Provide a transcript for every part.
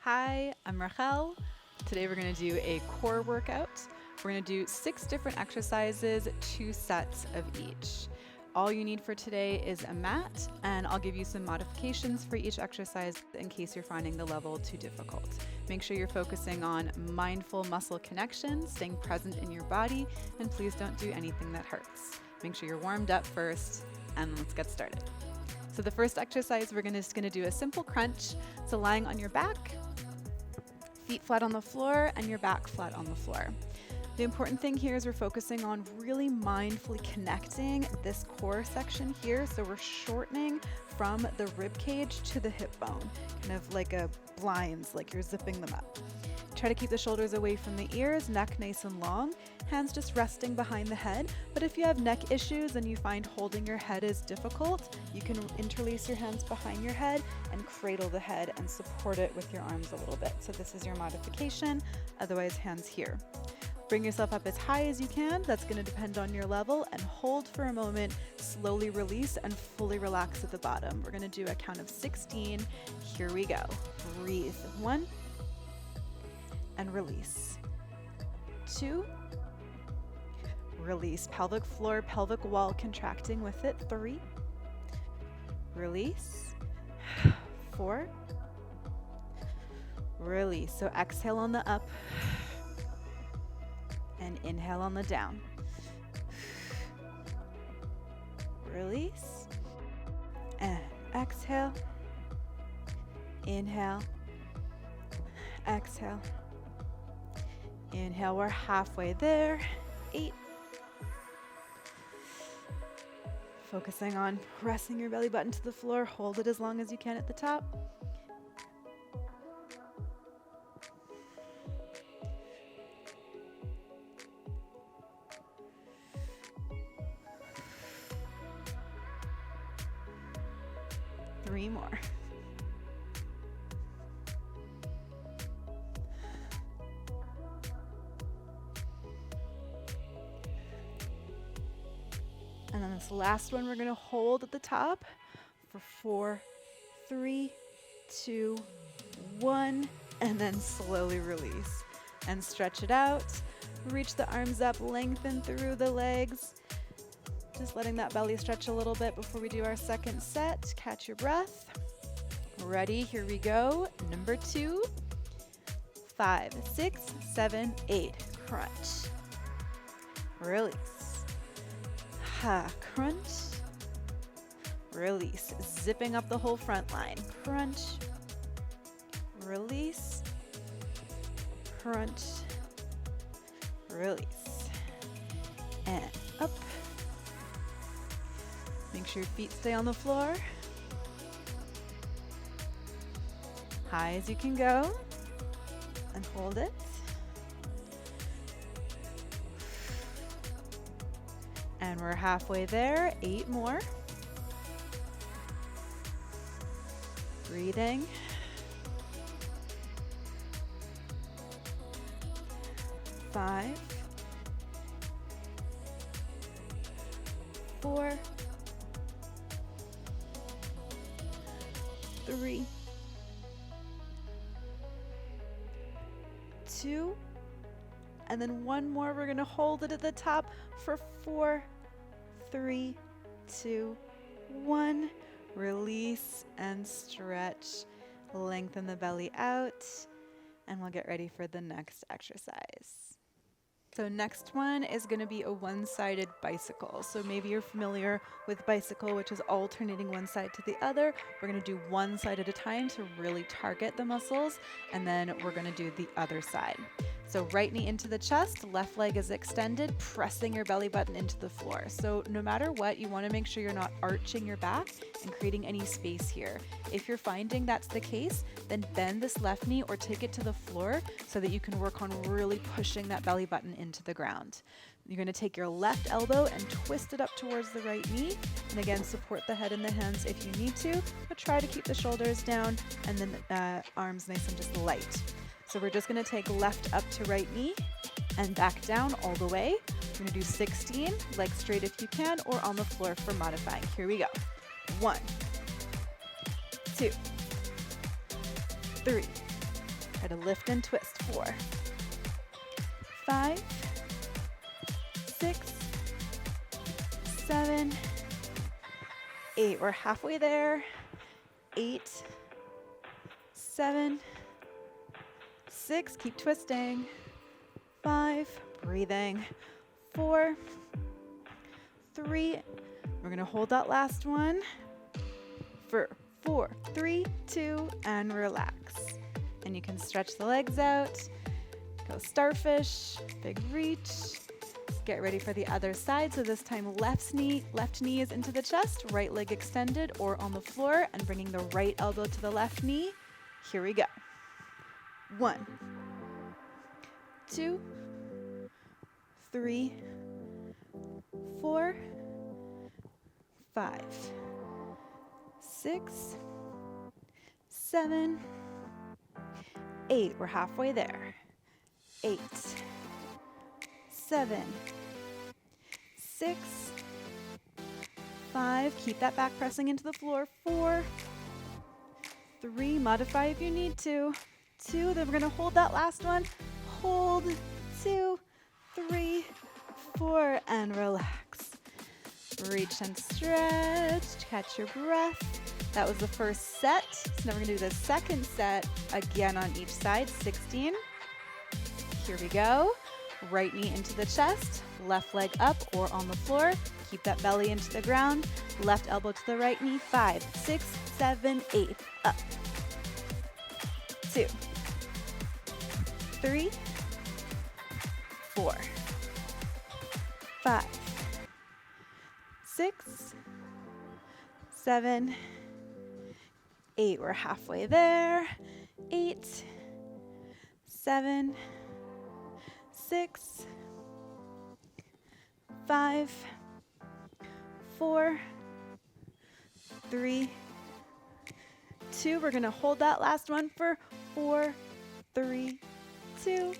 Hi, I'm Rahel. Today we're going to do a core workout. We're going to do 6 different exercises, 2 sets of each. All you need for today is a mat, and I'll give you some modifications for each exercise in case you're finding the level too difficult. Make sure you're focusing on mindful muscle connection, staying present in your body, and please don't do anything that hurts. Make sure you're warmed up first, and let's get started. So the first exercise, we're just going to do a simple crunch. So lying on your back, feet flat on the floor, and your back flat on the floor. The important thing here is we're focusing on really mindfully connecting this core section here. So we're shortening from the rib cage to the hip bone, kind of like a blinds, like you're zipping them up. Try to keep the shoulders away from the ears, neck nice and long, hands just resting behind the head. But if you have neck issues and you find holding your head is difficult, you can interlace your hands behind your head and cradle the head and support it with your arms a little bit. So this is your modification, otherwise hands here. Bring yourself up as high as you can. That's going to depend on your level, and hold for a moment, slowly release and fully relax at the bottom. We're going to do a count of 16. Here we go. Breathe. 1 and release. 2, release. Pelvic floor, pelvic wall contracting with it. 3, release. 4, release. So exhale on the up and inhale on the down. Release and exhale. Inhale, exhale. Inhale, we're halfway there. 8. Focusing on pressing your belly button to the floor. Hold it as long as you can at the top. 3 more. And then this last one we're going to hold at the top for 4, 3, 2, 1, and then slowly release. And stretch it out. Reach the arms up, lengthen through the legs. Just letting that belly stretch a little bit before we do our second set. Catch your breath. Ready, here we go. Number 2, 5, 6, 7, 8. Crunch. Release. Crunch, release, zipping up the whole front line. Crunch, release, crunch, release, and up. Make sure your feet stay on the floor. High as you can go, and hold it. And we're halfway there. 8 more. Breathing. 5, 4, 3, 2, and then 1 more. We're going to hold it at the top for 4, 3, 2, 1. Release and stretch. Lengthen the belly out, and we'll get ready for the next exercise. So next one is going to be a one-sided bicycle. So maybe you're familiar with bicycle, which is alternating one side to the other. We're going to do one side at a time to really target the muscles, and then we're going to do the other side. So right knee into the chest, left leg is extended, pressing your belly button into the floor. So no matter what, you want to make sure you're not arching your back and creating any space here. If you're finding that's the case, then bend this left knee or take it to the floor so that you can work on really pushing that belly button into the ground. You're going to take your left elbow and twist it up towards the right knee. And again, support the head in the hands if you need to, but try to keep the shoulders down and then arms nice and just light. So we're just going to take left up to right knee and back down all the way. We're going to do 16, legs straight if you can, or on the floor for modifying. Here we go. 1, 2, 3, Try to lift and twist. 4, 5, 6, 7, 8. We're halfway there. 8, 7, 6. Keep twisting. 5. Breathing. 4, 3. We're going to hold that last one for 4, 3, 2, and relax. And you can stretch the legs out. Go starfish, big reach. Get ready for the other side. So this time left knee is into the chest, right leg extended or on the floor, and bringing the right elbow to the left knee. Here we go. 1, 2, 3, 4, 5, 6, 7, 8. We're halfway there. 8, 7, 6, 5. Keep that back pressing into the floor. 4, 3. Modify if you need to. 2. Then we're going to hold that last one. Hold. 2, 3, 4, and relax. Reach and stretch. Catch your breath. That was the first set. So now we're going to do the second set again on each side. 16. Here we go. Right knee into the chest, left leg up or on the floor. Keep that belly into the ground. Left elbow to the right knee. 5, 6, 7, 8. Up. 2, 3, 4, 5, 6, 7, 8. We're halfway there. 8, 7, 6, 5, 4, 3, 2. We're going to hold that last one for 4, 3, 2,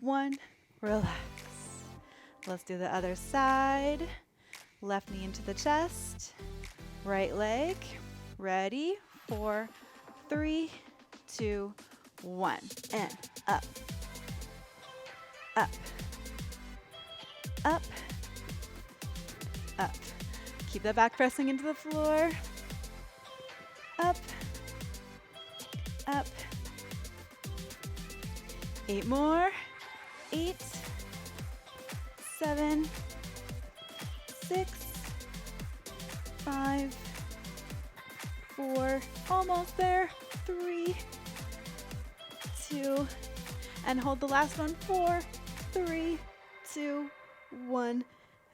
1. Relax. Let's do the other side. Left knee into the chest. Right leg. Ready? 4, 3, 2, 1. And up. Up, up, up. Keep that back pressing into the floor. Up, up. 8 more. 8, 7, 6, 5, 4, almost there. 3, 2, and hold the last one. 4, 3, 2, 1,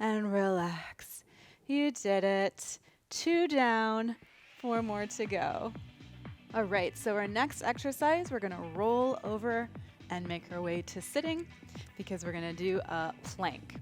and relax. You did it. 2 down, 4 more to go. All right, so our next exercise, we're gonna roll over and make our way to sitting because we're gonna do a plank.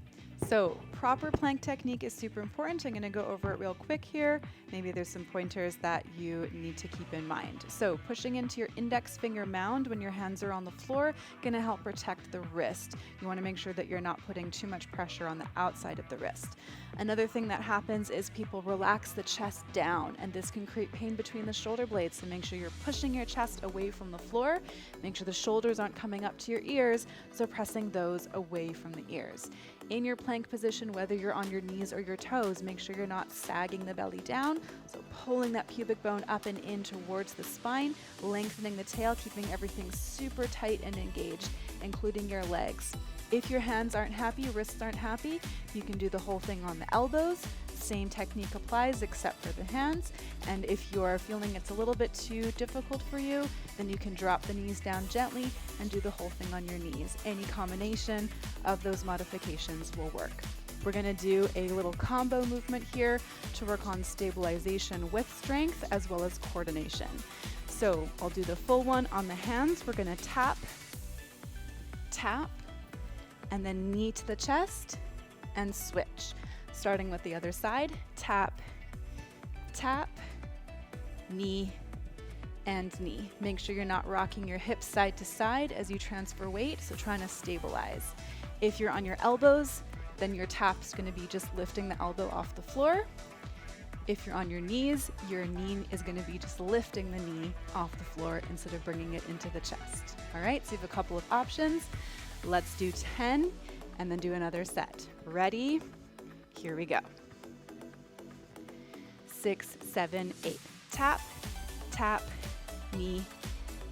So proper plank technique is super important. I'm gonna go over it real quick here. Maybe there's some pointers that you need to keep in mind. So pushing into your index finger mound when your hands are on the floor, gonna help protect the wrist. You wanna make sure that you're not putting too much pressure on the outside of the wrist. Another thing that happens is people relax the chest down, and this can create pain between the shoulder blades. So make sure you're pushing your chest away from the floor. Make sure the shoulders aren't coming up to your ears, so pressing those away from the ears. In your plank position, whether you're on your knees or your toes, make sure you're not sagging the belly down. So pulling that pubic bone up and in towards the spine, lengthening the tail, keeping everything super tight and engaged, including your legs. If your hands aren't happy, wrists aren't happy, you can do the whole thing on the elbows. Same technique applies except for the hands. And if you're feeling it's a little bit too difficult for you, then you can drop the knees down gently and do the whole thing on your knees. Any combination of those modifications will work. We're gonna do a little combo movement here to work on stabilization with strength as well as coordination. So I'll do the full one on the hands. We're gonna tap, tap, and then knee to the chest and switch. Starting with the other side, tap, tap, knee, and knee. Make sure you're not rocking your hips side to side as you transfer weight, so trying to stabilize. If you're on your elbows, then your tap's gonna be just lifting the elbow off the floor. If you're on your knee is going to be just lifting the knee off the floor instead of bringing it into the chest. All right, so you have a couple of options. Let's do 10 and then do another set. Ready? Here we go. 6, 7, 8. Tap, tap, knee,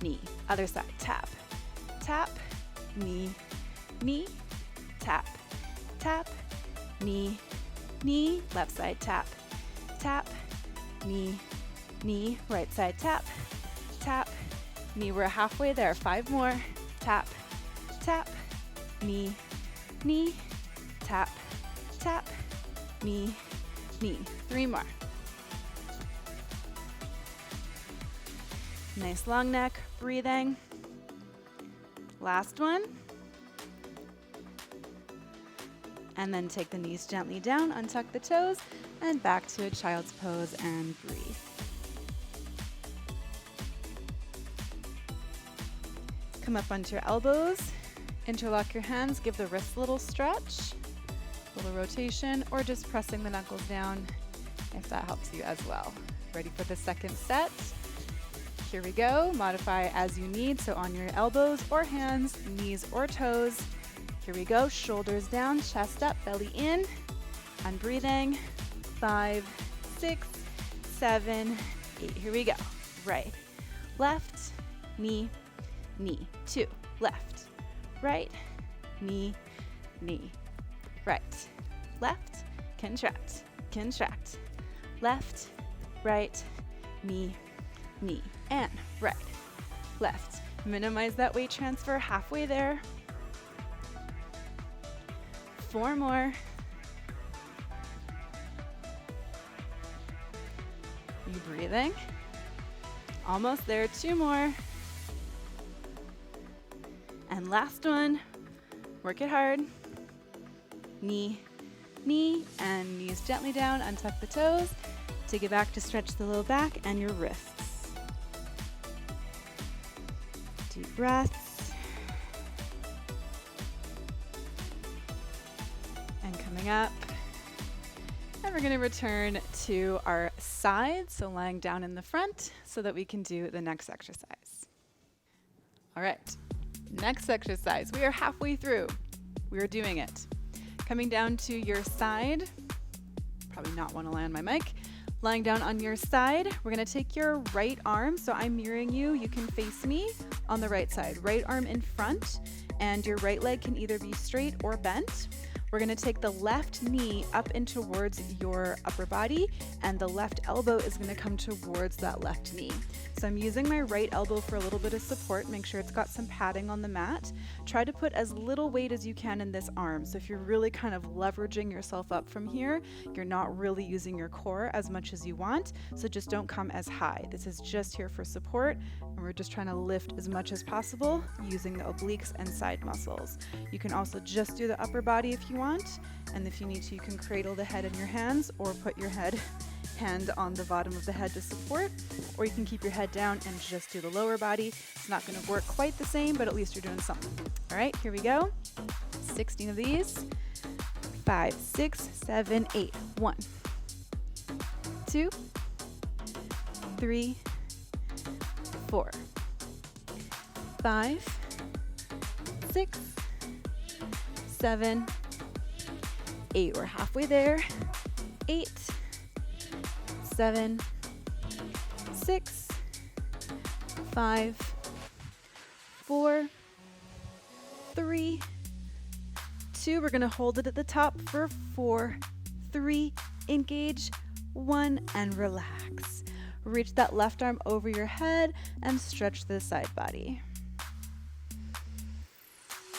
knee. Other side. Tap, tap, knee, knee, tap, tap, knee, knee. Left side. Tap, tap, knee, knee. Right side. Tap, tap, knee. We're halfway there. 5 more. Tap, tap, knee, knee, tap, tap, knee, knee. 3 more. Nice long neck, breathing. Last one. And then take the knees gently down, untuck the toes, and back to a child's pose and breathe. Come up onto your elbows, interlock your hands, give the wrists a little stretch, a little rotation, or just pressing the knuckles down if that helps you as well. Ready for the second set? Here we go. Modify as you need, so on your elbows or hands, knees or toes. Here we go. Shoulders down, chest up, belly in. I'm breathing. 5, 6, 7, 8. Here we go. Right, left, knee, knee. 2, left, right, knee, knee. Right, left, contract, contract. Left, right, knee, knee. And right, left. Minimize that weight transfer, halfway there. 4 more. You breathing? Almost there, 2 more. And last one, work it hard. Knee, knee, and knees gently down, untuck the toes. Take it back to stretch the low back and your wrists. Deep breaths. And coming up. And we're going to return to our side, so lying down in the front so that we can do the next exercise. All right, next exercise. We are halfway through. We are doing it. Coming down to your side. Probably not want to land my mic. Lying down on your side, we're going to take your right arm. So I'm mirroring you. You can face me on the right side. Right arm in front, and your right leg can either be straight or bent. We're going to take the left knee up and towards your upper body, and the left elbow is going to come towards that left knee. So I'm using my right elbow for a little bit of support. Make sure it's got some padding on the mat. Try to put as little weight as you can in this arm. So if you're really kind of leveraging yourself up from here, you're not really using your core as much as you want. So just don't come as high. This is just here for support, and we're just trying to lift as much as possible using the obliques and side muscles. You can also just do the upper body if you want, and if you need to, you can cradle the head in your hands or put your hand on the bottom of the head to support, or you can keep your head down and just do the lower body. It's not going to work quite the same, but at least you're doing something. All right, here we go. 16 of these. 5, 6, 7, 8. 1, 2, 3, 4, 5, 6, 7, 8. We're halfway there. 8, 7, 6, 5, 4, 3, 2. We're going to hold it at the top for 4, 3, engage, 1, and relax. Reach that left arm over your head and stretch the side body.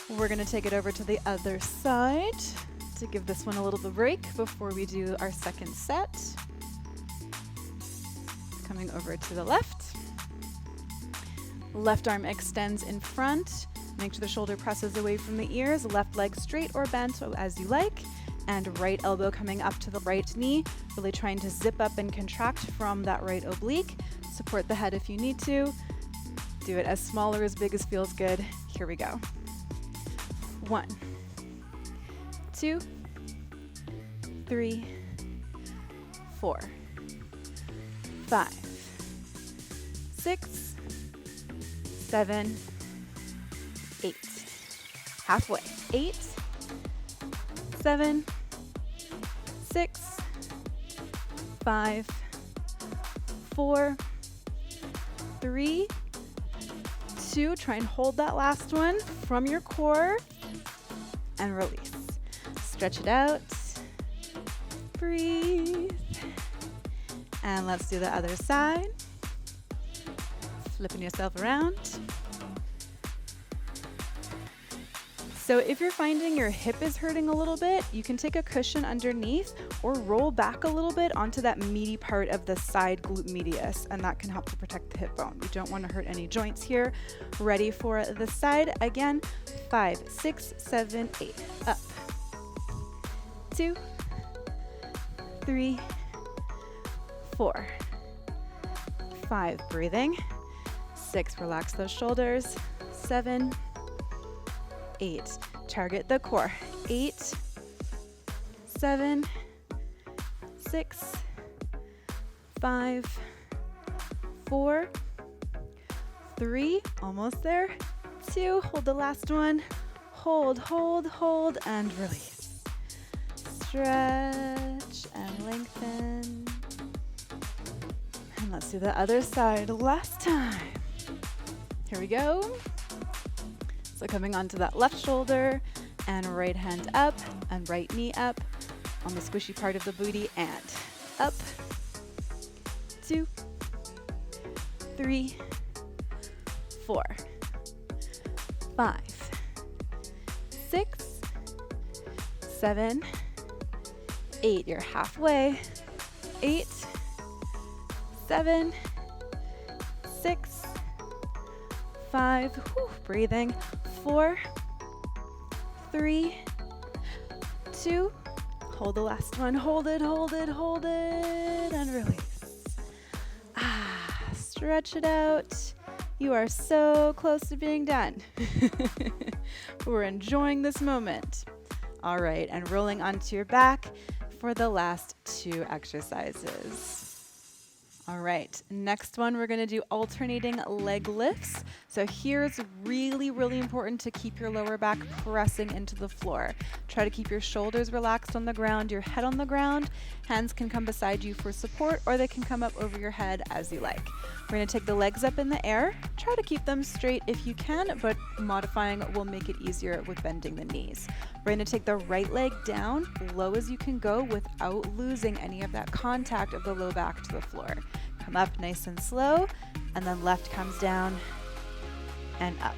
We're going to take it over to the other side to give this one a little bit of break before we do our second set. Coming over to the left. Left arm extends in front. Make sure the shoulder presses away from the ears. Left leg straight or bent as you like. And right elbow coming up to the right knee. Really trying to zip up and contract from that right oblique. Support the head if you need to. Do it as small or as big as feels good. Here we go. 1, 2, 3, 4, 5, 6, 7, 8. Halfway. 8, 7, 6, 5, 4, 3, 2. Try and hold that last one from your core and release. Stretch it out. Breathe. And let's do the other side. Flipping yourself around. So if you're finding your hip is hurting a little bit, you can take a cushion underneath or roll back a little bit onto that meaty part of the side glute medius, and that can help to protect the hip bone. You don't want to hurt any joints here. Ready for the side. Again, 5, 6, 7, 8. Up. 2, 3, 4, 5. Breathing. 6, relax those shoulders. 7, 8. Target the core. 8, 7, 6, 5, 4, 3. Almost there. 2. Hold the last one. Hold, hold, hold, and release. Stretch and lengthen. And let's do the other side last time. Here we go. So coming onto that left shoulder and right hand up and right knee up on the squishy part of the booty and up. 2, 3, 4, 5, 6, 7, 8. You're halfway. 8, 7, 6, 5. Whew, breathing. 4, 3, 2. Hold the last one. Hold it, hold it, hold it, and release. Stretch it out. You are so close to being done. We're enjoying this moment. All right, and rolling onto your back for the last 2 exercises. All right, next one, we're gonna do alternating leg lifts. So here it's really, really important to keep your lower back pressing into the floor. Try to keep your shoulders relaxed on the ground, your head on the ground. Hands can come beside you for support, or they can come up over your head as you like. We're gonna take the legs up in the air. Try to keep them straight if you can, but modifying will make it easier with bending the knees. We're gonna take the right leg down, low as you can go without losing any of that contact of the low back to the floor. Come up nice and slow, and then left comes down and up.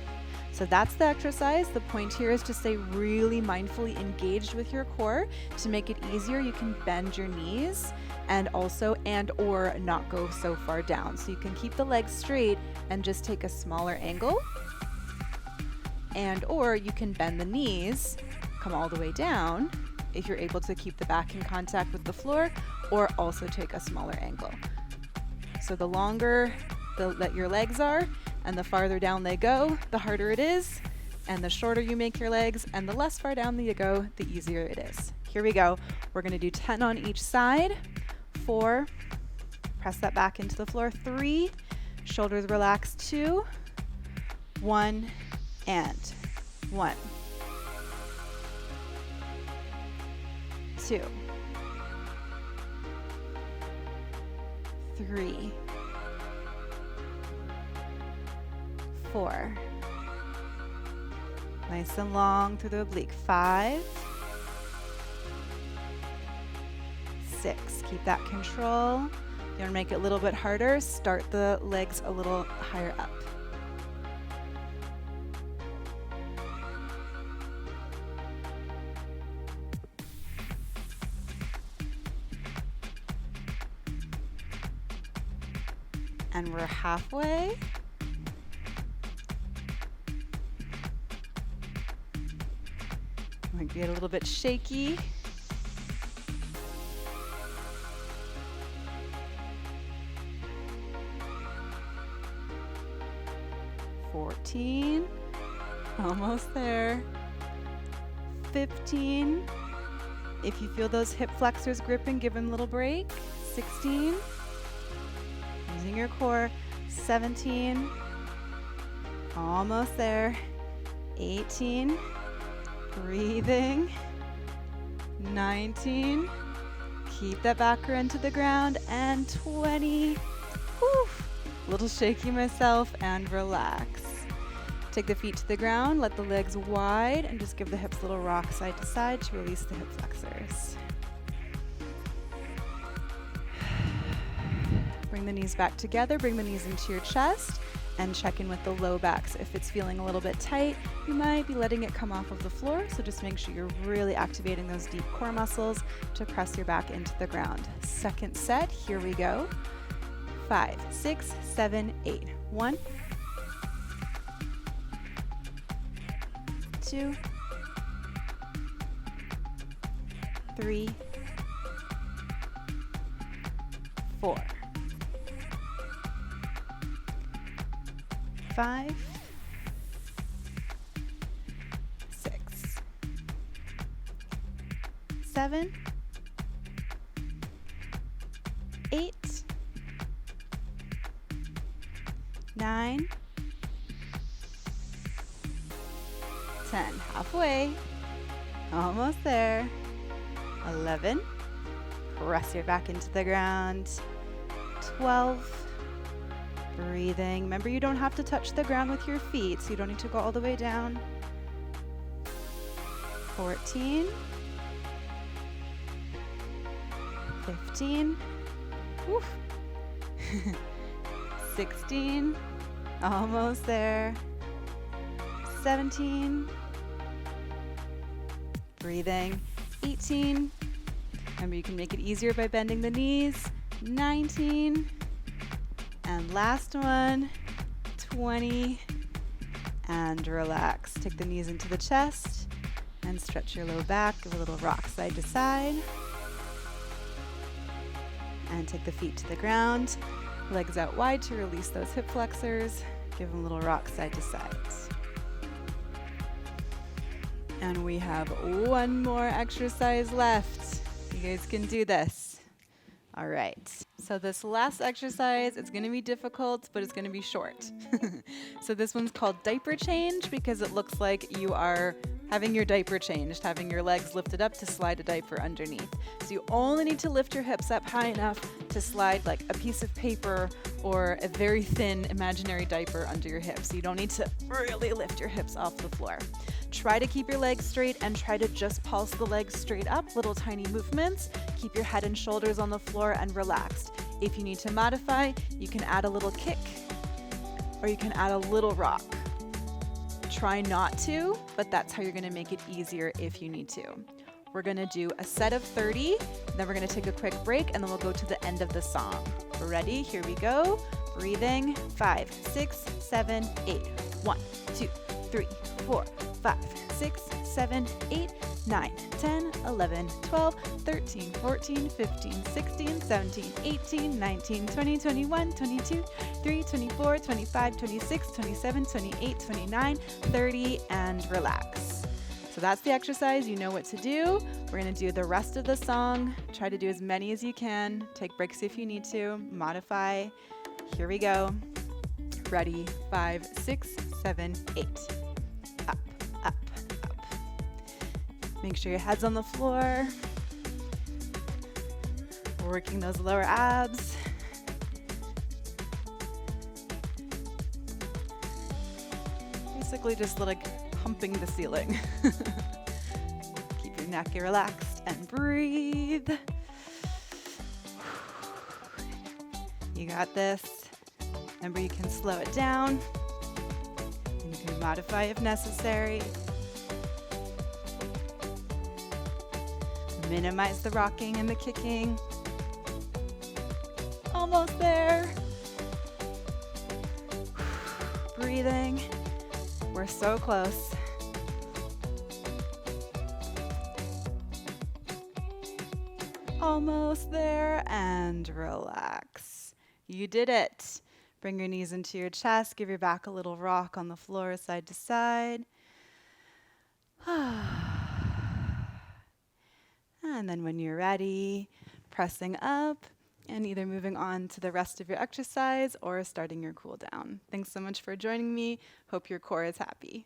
So that's the exercise. The point here is to stay really mindfully engaged with your core. To make it easier, you can bend your knees and also or not go so far down. So you can keep the legs straight and just take a smaller angle, or you can bend the knees, come all the way down if you're able to keep the back in contact with the floor, or also take a smaller angle. So the longer that your legs are and the farther down they go, the harder it is. And the shorter you make your legs and the less far down you go, the easier it is. Here we go. We're gonna do 10 on each side. 4, press that back into the floor. 3, shoulders relax. 2, 1, and 1, 2, 3, 4. Nice and long through the oblique. 5, 6. Keep that control. You want to make it a little bit harder, start the legs a little higher up. And we're halfway. Might get a little bit shaky. $14, almost there. 15. If you feel those hip flexors gripping, give them a little break. 16. using your core. 17, almost there. 18, breathing. 19, keep that back run to the ground, and 20. Whew. Little shaky myself, and relax. Take the feet to the ground, let the legs wide, and just give the hips a little rock side to side to release the hip flexors. Bring the knees back together, bring the knees into your chest, and check in with the low back. So if it's feeling a little bit tight, you might be letting it come off of the floor. So just make sure you're really activating those deep core muscles to press your back into the ground. Second set, here we go. 5, 6, 7, 8. 1, 2, 3, 4, 5, 6, 7, 8, 9, 10. Halfway. Almost there. 11. Press your back into the ground. 12. Breathing. Remember, you don't have to touch the ground with your feet, so you don't need to go all the way down. 14. 15. Woof. 16. Almost there. 17. Breathing. 18. Remember, you can make it easier by bending the knees. 19. And last one. 20. And relax. Take the knees into the chest and stretch your low back. Give a little rock side to side. And take the feet to the ground. Legs out wide to release those hip flexors. Give them a little rock side to side. And we have one more exercise left. You guys can do this. All right. So this last exercise, it's going to be difficult, but it's going to be short. So this one's called diaper change because it looks like you are having your diaper changed, having your legs lifted up to slide a diaper underneath. So you only need to lift your hips up high enough to slide like a piece of paper or a very thin imaginary diaper under your hips. So you don't need to really lift your hips off the floor. Try to keep your legs straight and try to just pulse the legs straight up, little tiny movements. Keep your head and shoulders on the floor and relaxed. If you need to modify, you can add a little kick or you can add a little rock. Try not to, but that's how you're going to make it easier if you need to. We're going to do a set of 30, then we're going to take a quick break, and then we'll go to the end of the song. We're ready? Here we go. Breathing. 5, 6, 7, 8. 1, 2, 3, 4, 5, 6, 7, 8, 9, 10, 11, 12, 13, 14, 15, 16, 17, 18, 19, 20, 21, 22, 23, 24, 25, 26, 27, 28, 29, 30, and relax. So that's the exercise. You know what to do. We're going to do the rest of the song. Try to do as many as you can. Take breaks if you need to. Modify. Here we go. Ready? 5, 6, 7, 8. Up, up, up. Make sure your head's on the floor. Working those lower abs. Basically just like humping the ceiling. Keep your neck relaxed and breathe. You got this. Remember, you can slow it down and you can modify if necessary. Minimize the rocking and the kicking. Almost there. Breathing. We're so close. Almost there, and relax. You did it. Bring your knees into your chest. Give your back a little rock on the floor, side to side. And then when you're ready, pressing up and either moving on to the rest of your exercise or starting your cool down. Thanks so much for joining me. Hope your core is happy.